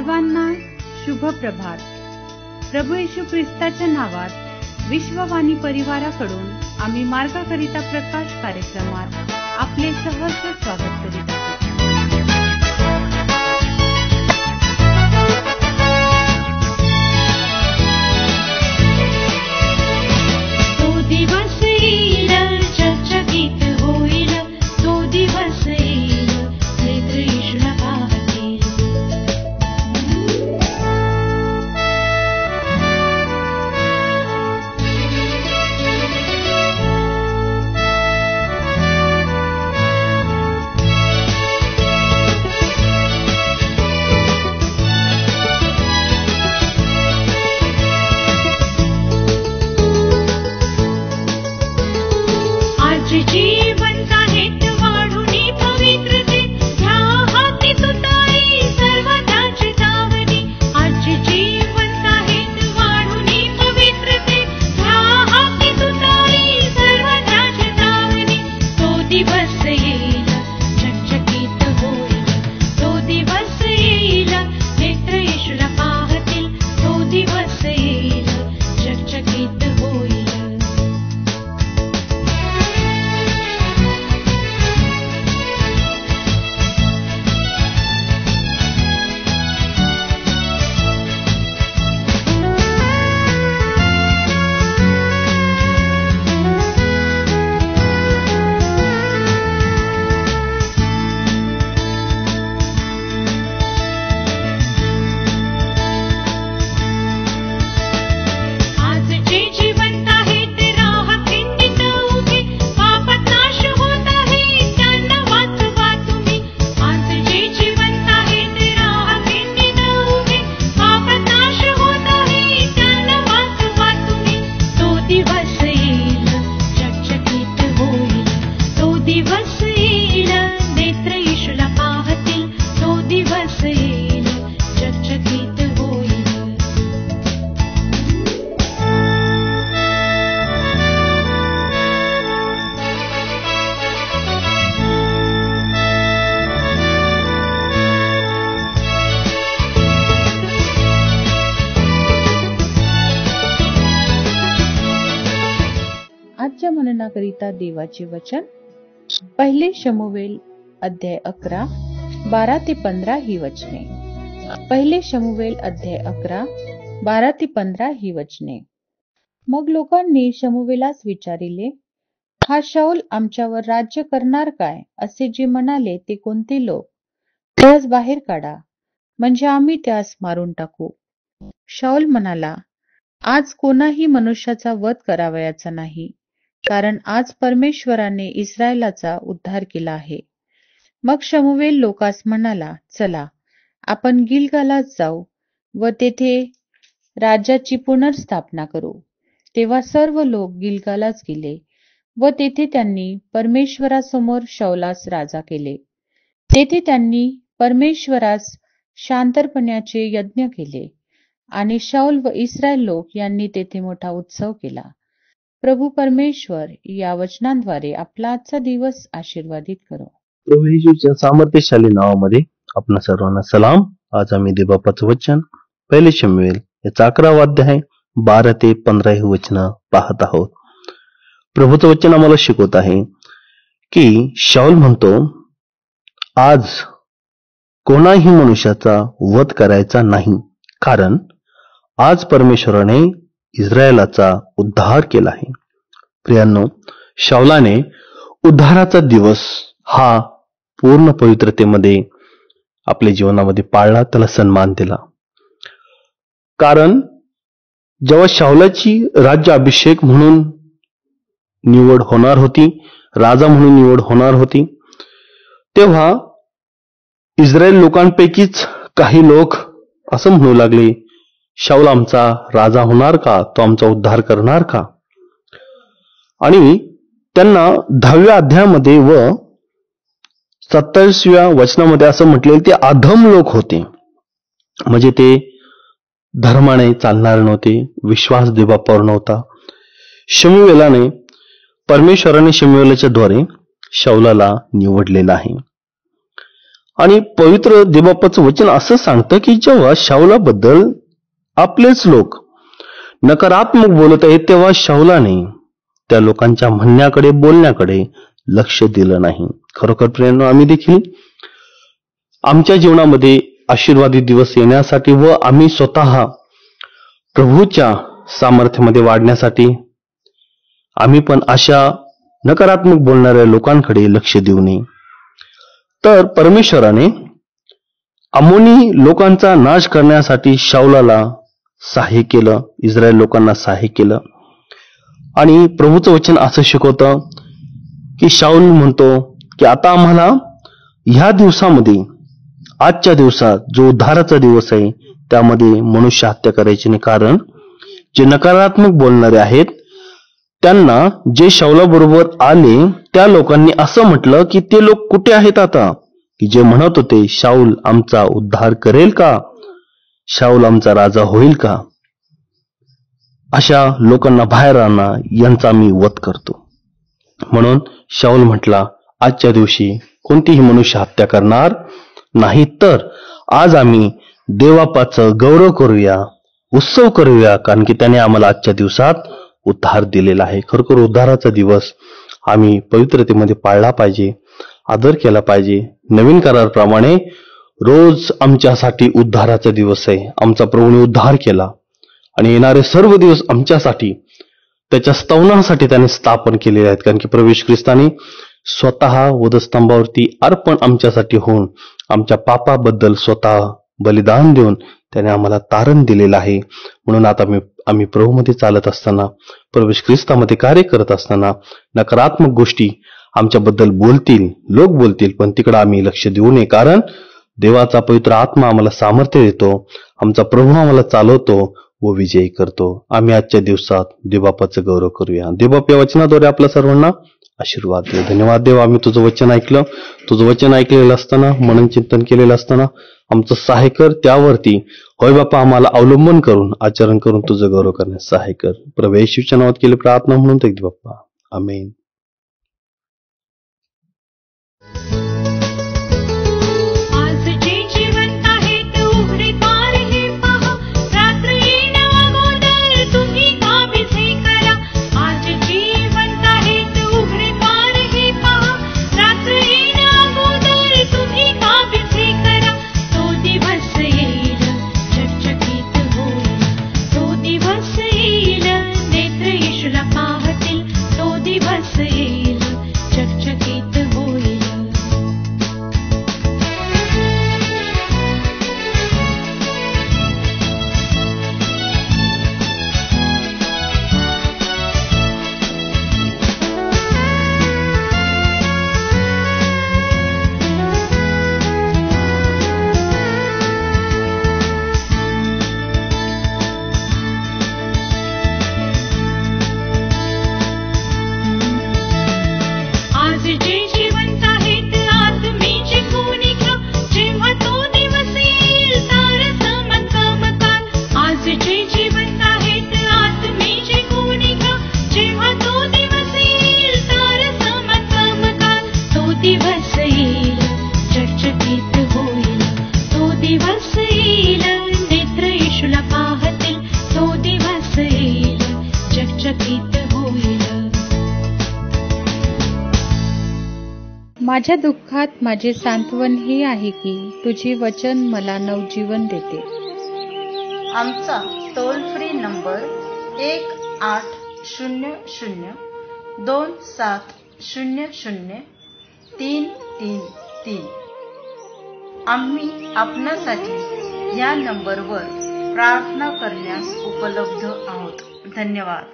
सर्वांना शुभ प्रभात. प्रभू येशू ख्रिस्ताच्या नावात विश्ववाणी परिवाराकडून आम्ही मार्गाकरिता प्रकाश कार्यक्रमात आपले सहर्ष स्वागत करीत आहोत. तो दिवस येईल, चकचकीत होईल, तो दिवस येईल, नेत्र येशूला पाहतील. आज जीवंत आहेत वाढुनी पवित्रतेत, ह्या हाती तुताई सर्व त्याची दावणी. आज जीवंत आहेत वाढुनी पवित्रतेत, ह्या हाती तुताई सर्व त्याची दावणी. तो दिवस येईल, चकचकीत होईल, तो दिवस येईल, नेत्र येशूला पाहतील. तो दिवस येईल, चकचकीत होईल. आज जे जिवंत आहेत राहा खिंडीत उभे, पापात नाश होत आहे त्यांना वाचवा तुम्ही. आज जे जिवंत आहेत राहा खिंडीत उभे, पापात नाश होत आहे त्यांना वाचवा तुम्ही. तो दिवस येईल, चकचकीत होईल, तो दिवस येईल, नेत्र येशूला पाहतील. तो दिवस येईल, चकचकीत होईल. आजच्या मननाकरिता देवाचे वचन पहिले शमूएल अध्याय 11 12 ते 15 ही वचने. पहिले शमूएल अध्याय 11 12 ते 15 ही वचने. मग लोकांनी शमूएलास विचारिले, हा शाऊल आमच्यावर राज्य करणार काय? असे जे म्हणाले ते कोणते लोक? त्यास बाहेर काढा, म्हणजे आम्ही त्यास मारून टाकू. शाऊल म्हणाला, आज कोणाही मनुष्याचा वध करावयाचा नाही, कारण आज परमेश्वराने इस्रायलाचा उद्धार केला आहे. मग शमूएल लोकास म्हणाला, चला आपण गिलगालात जाऊ व तेथे राज्याची पुनर्स्थापना करू. तेव्हा सर्व लोक गिलगालास गेले व तेथे त्यांनी परमेश्वरासमोर शाऊलास राजा केले. तेथे त्यांनी परमेश्वरास शांतर्पण्याचे यज्ञ केले आणि शाऊल व इस्रायल लोक यांनी तेथे मोठा उत्सव केला. प्रभू परमेश्वर या वचनांद्वारे आपला आजचा दिवस आशीर्वादित करो. प्रभू येशूच्या सामर्थ्यशाली नावामध्ये आपणा सर्वांना सलाम. आज आम्ही देवबापाचं वचन पहिले शमूएल याचा 11वा अध्याय 12 ते 15 ही वचनं पाहत आहोत. प्रभूचं वचन आम्हाला शिकवत आहे की शाऊल म्हणतो, आज कोणाही मनुष्याचा वध करायचा नाही, कारण आज परमेश्वराने इस्रायलाचा उद्धार केला आहे. प्रियांनो, शाऊलाने उद्धाराचा दिवस हा पूर्ण पवित्रतेमध्ये आपल्या जीवनामध्ये पाळला, त्याला सन्मान दिला. कारण जेव्हा शाऊलाची राज्य अभिषेक म्हणून निवड होणार होती, राजा म्हणून निवड होणार होती, तेव्हा इस्रायल लोकांपैकीच काही लोक असं म्हणू लागले, शाऊल आमचा राजा होणार का? तो आमचा उद्धार करणार का? आणि त्यांना 10व्या अध्यायामध्ये व 27व्या वचनामध्ये असं म्हटलेलं ते अधम लोक होते. म्हणजे ते धर्माने चालणारे नव्हते, विश्वास देवापावर नव्हता. शमूएलाने परमेश्वराने शमूएलाच्या द्वारे शाऊलाला निवडलेला आहे. आणि पवित्र देवबापाचं वचन असं सांगतं की जेव्हा शाऊलाबद्दल आपलेच लोक नकारात्मक बोलत आहेत तेव्हा शाऊलाने त्या लोकांच्या म्हणण्याकडे बोलण्याकडे लक्ष दिलं नाही. खरोखर प्रियांनो, आम्ही देखील आमच्या जीवनामध्ये आशीर्वादित दिवस येण्यासाठी व आम्ही स्वतः प्रभूच्या सामर्थ्यामध्ये वाढण्यासाठी आम्ही पण अशा नकारात्मक बोलणाऱ्या लोकांकडे लक्ष देऊ नये. तर परमेश्वराने अमोनी लोकांचा नाश करण्यासाठी शाऊलाला सहाय्य केलं, इस्रायल लोकांना सहाय्य केलं. आणि प्रभूचं वचन असं शिकवतं की शाऊल म्हणतो की आता आम्हाला ह्या दिवसामध्ये, आजच्या दिवसात जो उद्धाराचा दिवस आहे त्यामध्ये मनुष्य हत्या करायची नाही. कारण जे नकारात्मक बोलणारे आहेत त्यांना जे शाऊलाबरोबर आले त्या लोकांनी असं म्हटलं की ते लोक कुठे आहेत आता, की जे म्हणत होते शाऊल आमचा उद्धार करेल का, शाऊल आमचा राजा होईल का, अशा लोकांना बाहेर आणा, यांचा मी वध करतो. म्हणून शाऊल म्हटला आजच्या दिवशी कोणतीही मनुष्य हत्या करणार नाही, तर आज आम्ही देवबापाचं गौरव करूया, उत्सव करूया, कारण की त्याने आम्हाला आजच्या दिवसात उद्धार दिलेला आहे. खरोखर उद्धाराचा दिवस आम्ही पवित्रतेमध्ये पाळला पाहिजे, आदर केला पाहिजे. नवीन कराराप्रमाणे रोज आमच्यासाठी उद्धाराचा दिवस आहे. आमचा प्रभूने उद्धार केला आणि येणारे सर्व दिवस आमच्यासाठी त्याच्या स्तवनासाठी त्याने स्थापन केलेले आहेत. कारण की प्रभू येशू ख्रिस्ताने स्वतः वधस्तंभावरती अर्पण आमच्यासाठी होऊन आमच्या पापाबद्दल स्वतः बलिदान देऊन त्याने आम्हाला तारण दिलेलं आहे. म्हणून आता आम्ही प्रभूमध्ये चालत असताना, प्रभू येशू ख्रिस्तामध्ये कार्य करत असताना नकारात्मक गोष्टी आमच्याबद्दल बोलतील, लोक बोलतील, पण तिकडे आम्ही लक्ष देऊ नये. कारण देवाचा पवित्र आत्मा आम्हाला सामर्थ्य देतो, आमचा प्रभू आम्हाला चालवतो व विजयी करतो. आम्ही आजच्या दिवसात देवबापाचं गौरव करूया. देवबाप या वचनाद्वारे आपल्या सर्वांना आशीर्वाद दे. धन्यवाद देव, आम्ही तुझं वचन ऐकलं, तुझं वचन ऐकलेलं असताना, मनन चिंतन केलेलं असताना आमचं सहाय्य कर. त्यावरती होय बापा आम्हाला अवलंबन करून, आचरण करून तुझं गौरव करण्यास सहाय्य कर. प्रभू येशूच्या नावात केली प्रार्थना म्हणून ते बाप्पा, आमेन. आज जे जिवंत आहेत उघडे पार हे पहा, रात्र येण्या अगोदर तुम्ही अभिषेक करा. आज जिवंत आहेत उघडे पार हे पहा, रात्र येण्या अगोदर तुम्ही अभिषेक करा. तो दिवस येईल चकचकीत होईल, तो दिवस येईल नेत्र येशूला पाहतील, तो दिवस येईल चकचकीत होईल. आज जे जिवंत आहेत आत्मेची खुणी घ्या, जेव्हा तो दिवस येईल तारस चमकाल. आज जे जिवंत आहेत आत्मेची खुणी घ्या, जेव्हा तो दिवस येईल तारस चमकाल. तो दिवस येईल चकचकीत होईल, तो दिवस येईल नेत्र येशूला पाहतील, तो दिवस येईल चकचकीत होईल. माझ्या दुःखात माझे सांत्वन हे आहे की तुझे वचन मला नवजीवन देते. आमचा टोल फ्री नंबर 1-800-2700-333. आम्ही आपणासाठी या नंबरवर प्रार्थना करण्यास उपलब्ध आहोत. धन्यवाद.